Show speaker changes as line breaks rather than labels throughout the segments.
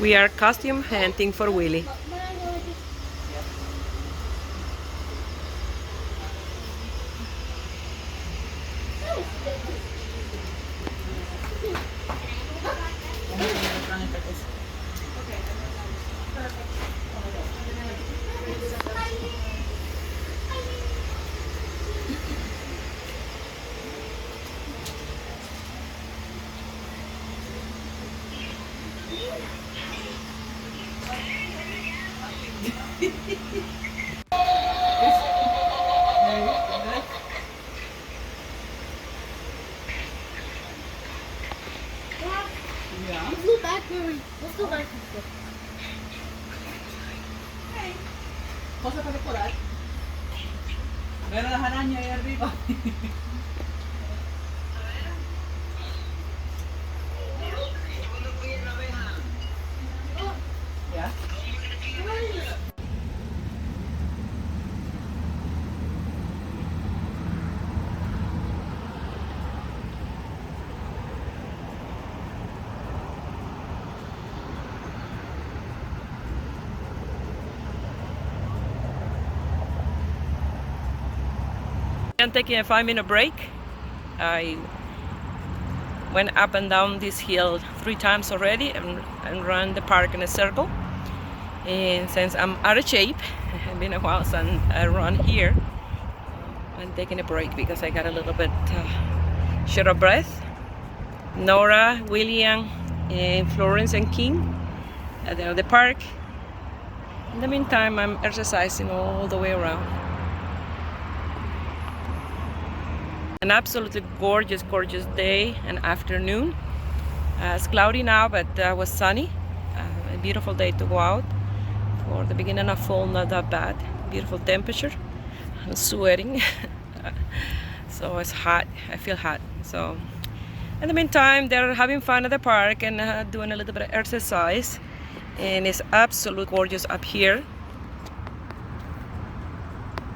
We are costume hunting for Willie.
Let's go back where we. Let's go back.
Okay. Cosa para decorar. Ver las arañas ahí arriba. ¿Ya?
I'm taking a 5-minute break. I went up and down this hill 3 times already and ran the park in a circle. And since I'm out of shape, it's been a while since I run here, I'm taking a break because I got a little bit short of breath. Nora, William, and Florence and King at the park. In the meantime, I'm exercising all the way around. An absolutely gorgeous, gorgeous day and afternoon. It's cloudy now, but it was sunny. A beautiful day to go out. For the beginning of fall, not that bad. Beautiful temperature. I'm sweating. So it's hot. I feel hot. So in the meantime, they're having fun at the park and doing a little bit of exercise. And it's absolutely gorgeous up here.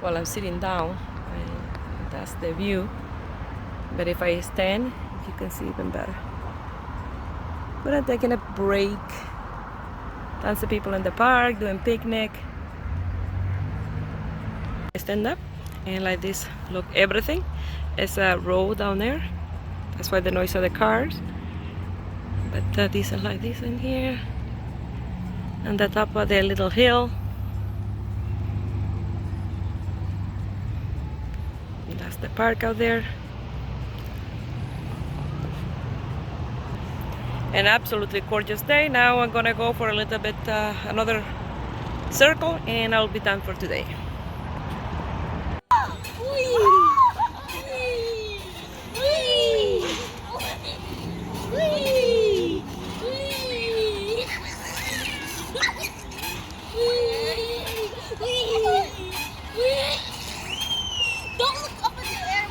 While I'm sitting down, that's the view. But if I stand, you can see even better. But I'm taking a break. Tons of people in the park doing picnic. I stand up and like this, look, everything is a road down there. That's why the noise of the cars. But these are like this in here. And the top of the little hill. And that's the park out there. An absolutely gorgeous day. Now I'm gonna go for a little bit another circle and I'll be done for today.
Don't look up in the air.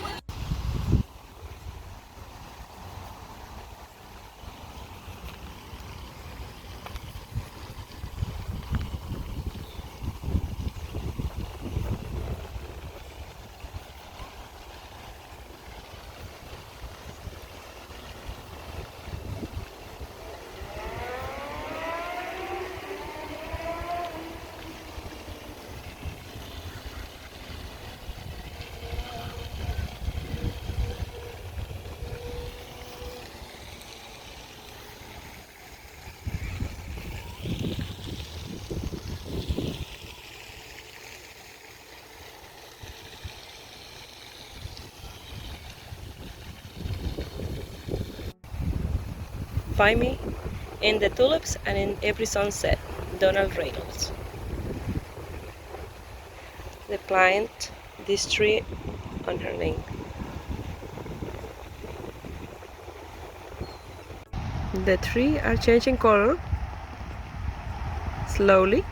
Find me in the tulips and in every sunset. Donald Reynolds. They plant this tree on her name. The trees are changing color slowly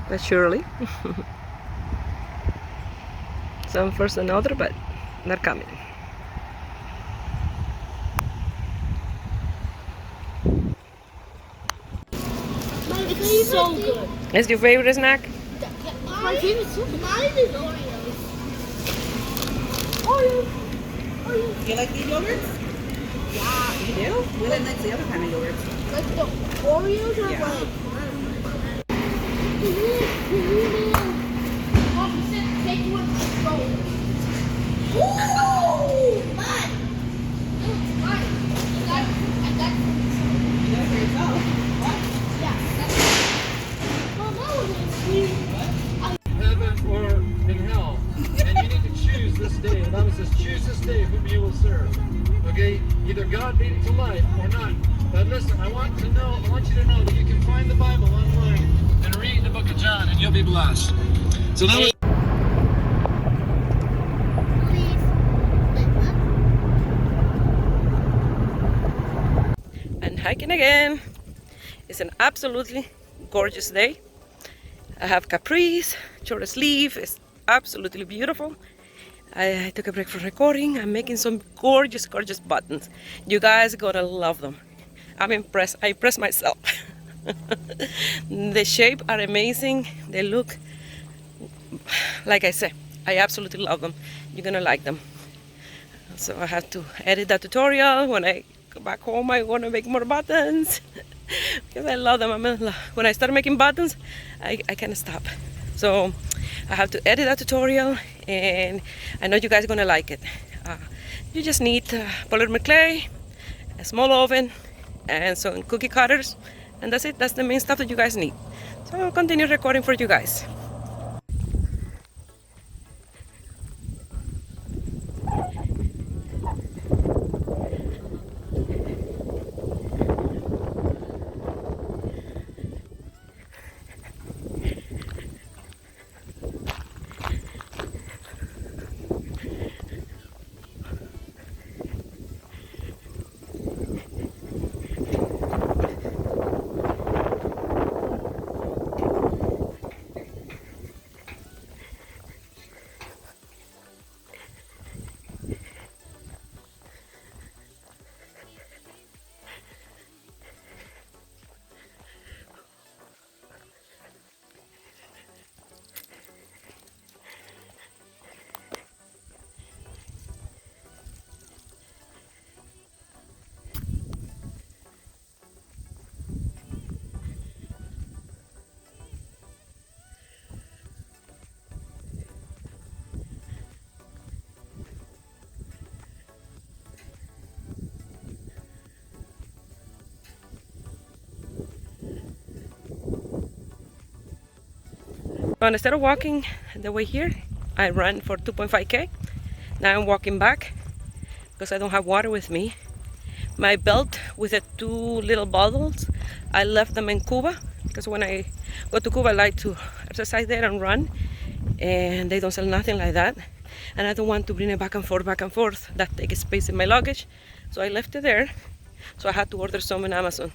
but surely. Some first another, but not coming.
It's so good.
Is your favorite snack?
My favorite soup. Mine is Oreos. Oreos.
You like the yogurts? You do? Well, then that's the other kind of yogurt.
Like the Oreos are
Yeah.
like. Mom, you said take one go. Ooh, mine. No, it's mine. I got it.
You got it for yourself. What?
Yeah, that's Mom, that wasn't sweet.
Heaven or in hell. And you need to choose this day. The Bible says, choose this day whom you will serve. Okay? Either God lead to life or not. But listen, I want you to know that you can find the Bible online and read the book of John and you'll be blessed. So that was
Please.
And hiking again. It's an absolutely gorgeous day. I have capris, short sleeve. It's absolutely beautiful. I took a break from recording. I'm making some gorgeous, gorgeous buttons. You guys gotta love them. I'm impressed. I impressed myself. The shape are amazing. They look, like I said, I absolutely love them. You're gonna like them. So I have to edit that tutorial. When I go back home, I want to make more buttons because I love them. When I start making buttons, I can't stop. So I have to edit that tutorial, and I know you guys are gonna like it. You just need polymer clay, a small oven, and some cookie cutters, and that's it. That's the main stuff that you guys need. So I'll continue recording for you guys. But instead of walking the way here, I ran for 2.5K. Now I'm walking back because I don't have water with me. My belt with the 2 little bottles, I left them in Cuba because when I go to Cuba, I like to exercise there and run, and they don't sell nothing like that. And I don't want to bring it back and forth. That takes space in my luggage. So I left it there. So I had to order some on Amazon.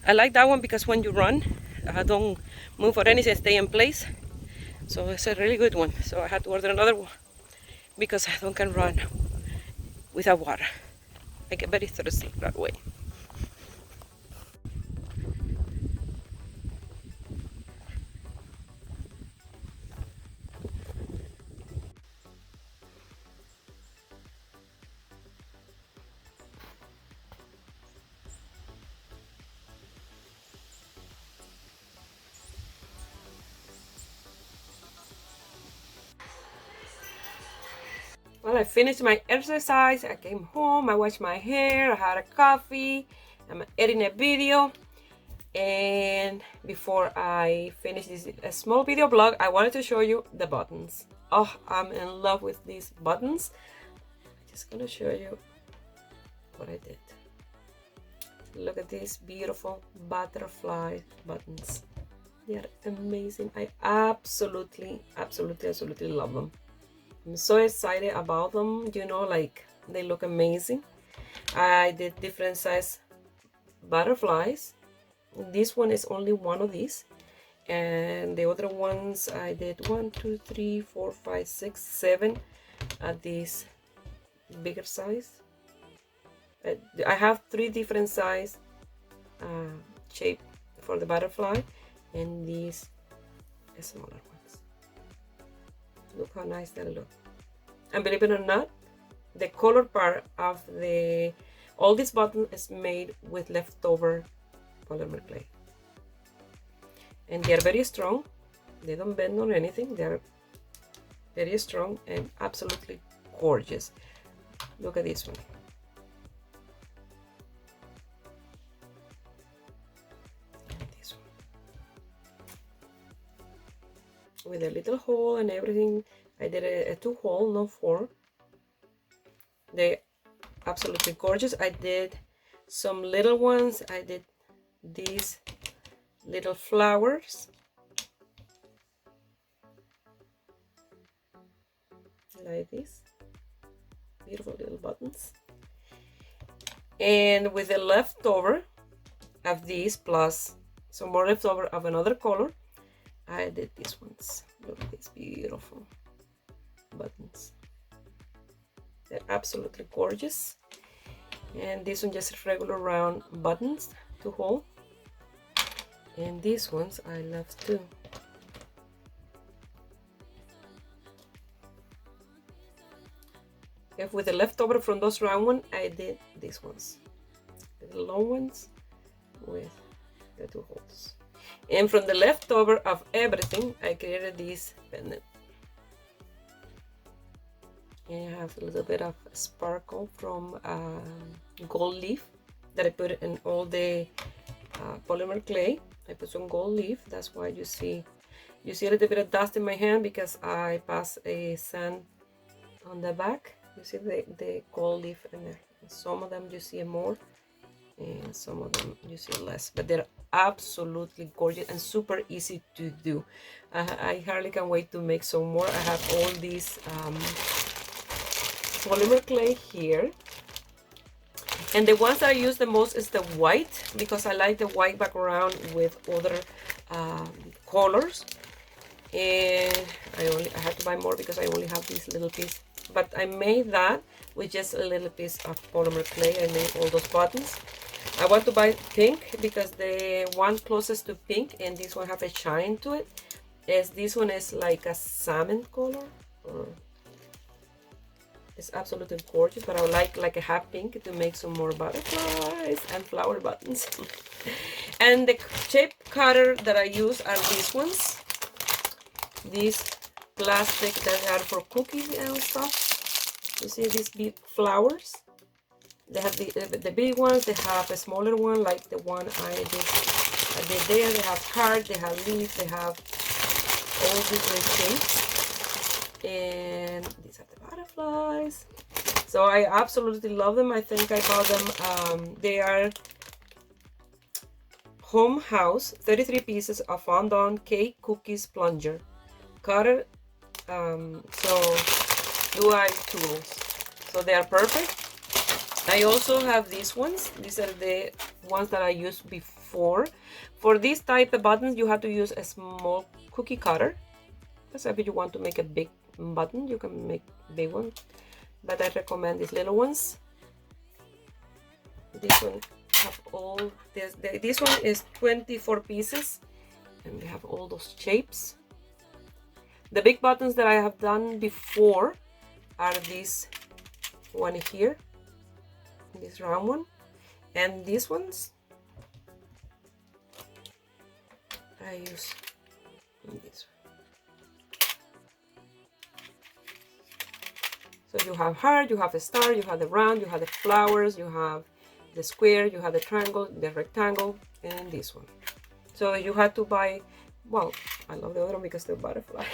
I like that one because when you run, don't move or anything, stay in place. So it's a really good one. So I had to order another one because I don't can run without water. I get very thirsty that way. Well, I finished my exercise. I came home, I washed my hair, I had a coffee, I'm editing a video. And before I finish this small video blog, I wanted to show you the buttons. Oh, I'm in love with these buttons. I'm just gonna show you what I did. Look at these beautiful butterfly buttons. They are amazing. I absolutely love them. I'm so excited about them. You know, like, they look amazing. I did different size butterflies. This one is only one of these, and the other ones I did 1, 2, 3, 4, 5, 6, 7 at this bigger size. I have 3 different size shape for the butterfly, and these smaller ones. Look how nice they look. And believe it or not, the color part of the All this button is made with leftover polymer clay. And they are very strong. They don't bend on anything. They are very strong and absolutely gorgeous. Look at this one. This one. With a little hole and everything. I did a 2-hole, not 4. They absolutely gorgeous. I did some little ones. I did these little flowers like this, beautiful little buttons. And with the leftover of these plus some more leftover of another color, I did these ones. Look at these beautiful buttons. They're absolutely gorgeous. And this one just regular round buttons to hold. And these ones I love too. If with the leftover from those round ones, I did these ones, the long ones with the 2 holes. And from the leftover of everything, I created this pendant. And I have a little bit of sparkle from gold leaf that I put in all the polymer clay. I put some gold leaf. That's why you see a little bit of dust in my hand, because I pass a sand on the back. You see the gold leaf in there. Some of them you see more, and some of them you see less. But they're absolutely gorgeous and super easy to do. I hardly can wait to make some more. I have all these polymer clay here, and the ones that I use the most is the white, because I like the white background with other colors. And I had to buy more because I only have this little piece, but I made that with just a little piece of polymer clay. I made all those buttons. I want to buy pink because the one closest to pink, and this one have a shine to it, is this one is like a salmon color. It's absolutely gorgeous, but I would like a half pink to make some more butterflies and flower buttons. And the shape cutter that I use are these ones. These plastic that are for cookies and stuff. You see these big flowers? They have the big ones, they have a smaller one like the one I did there. They have heart, they have leaf, they have all different shapes. And these are the butterflies. So I absolutely love them. I think I bought them. They are Home House 33 pieces of fondant cake cookies plunger cutter. So dual tools. So they are perfect. I also have these ones. These are the ones that I used before. For this type of buttons, you have to use a small cookie cutter. Because if you want to make a big button, you can make big one, but I recommend these little ones. This one have all this one is 24 pieces, and they have all those shapes. The big buttons that I have done before are this one here, this round one, and these ones I use this one. So you have heart, you have a star, you have the round, you have the flowers, you have the square, you have the triangle, the rectangle, and this one. So you have to buy, well, I love the other one because they're butterfly.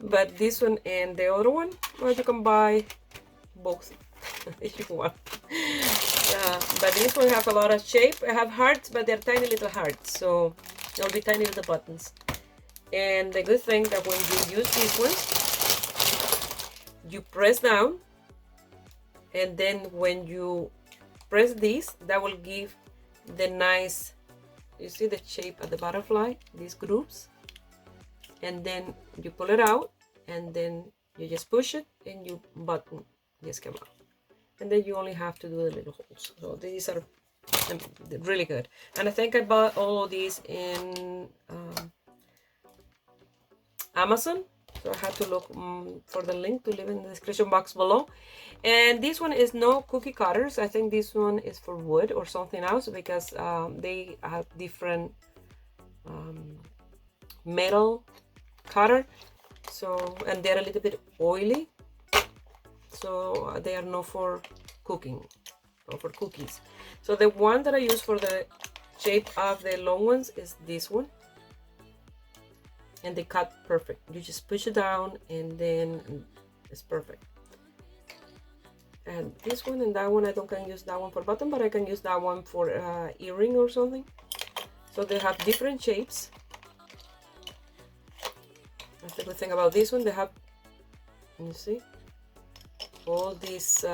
But this one and the other one, well, you can buy both if you want. But this one has a lot of shape. I have hearts, but they're tiny little hearts, so they'll be tiny little buttons. And the good thing that when you use these ones, you press down, and then when you press this, that will give the nice, you see the shape of the butterfly, these grooves, and then you pull it out, and then you just push it, and you button just come out, and then you only have to do the little holes. So these are really good, and I think I bought all of these in Amazon. So I had to look for the link to leave in the description box below. And this one is no cookie cutters. I think this one is for wood or something else, because they have different metal cutter. So, and they're a little bit oily, so they are not for cooking or for cookies. So the one that I use for the shape of the long ones is this one, and they cut perfect. You just push it down and then it's perfect. And this one and that one, I don't can use that one for button, but I can use that one for earring or something. So they have different shapes. That's the good thing about this one. They have, you see, all these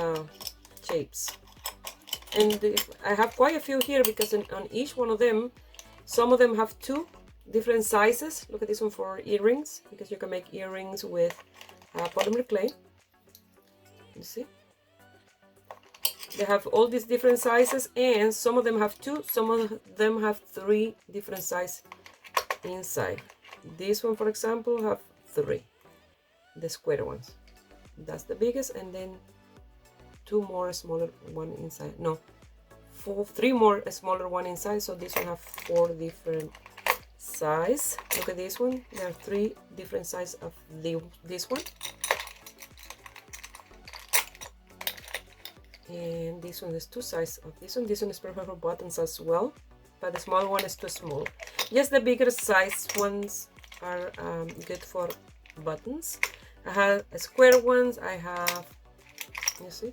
shapes. And I have quite a few here, because on each one of them, some of them have two different sizes. Look at this one for earrings, because you can make earrings with polymer clay. You see? They have all these different sizes, and some of them have two, some of them have three different sizes inside. This one, for example, have three, the square ones. That's the biggest, and then two more smaller one inside. No, three more smaller one inside. So this one have four different size. Look at this one. There are three different sizes of this one. And this one is two sizes of this one. This one is perfect for buttons as well, but the small one is too small. Yes, the bigger size ones are good for buttons. I have square ones. I have, you see,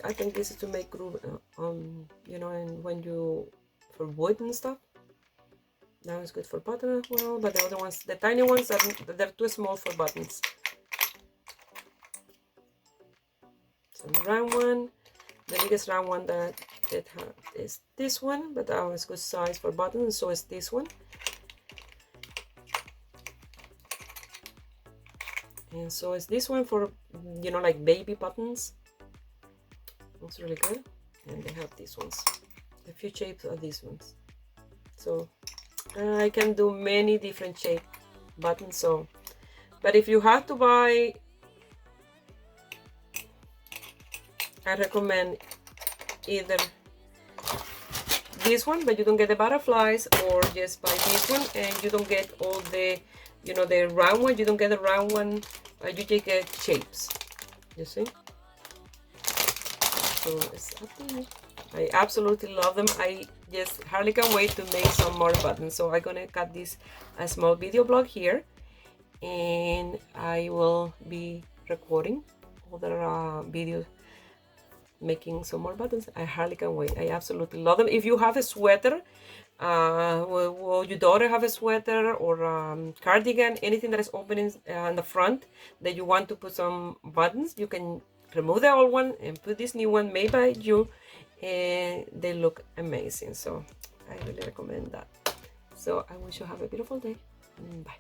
I think this is to make groove you know, and when you for wood and stuff. That is good for button as well, but the other ones, the tiny ones, they're too small for buttons. So the round one, the biggest round one that it has is this one, but that was good size for buttons, so is this one. And so is this one for, you know, like baby buttons. Looks really good. And they have these ones. A few shapes of these ones. So I can do many different shape buttons. So, but if you have to buy, I recommend either this one, but you don't get the butterflies, or just buy this one and you don't get all the, you know, the round one. You don't get the round one. You just get shapes. You see? So it's up to you. I absolutely love them. I just hardly can wait to make some more buttons. So I'm gonna cut this a small video blog here, and I will be recording other videos making some more buttons. I hardly can wait. I absolutely love them. If you have a sweater, will your daughter have a sweater or cardigan, anything that is opening on the front that you want to put some buttons, you can remove the old one and put this new one made by you, and they look amazing. So I really recommend that. So I wish you have a beautiful day. Bye.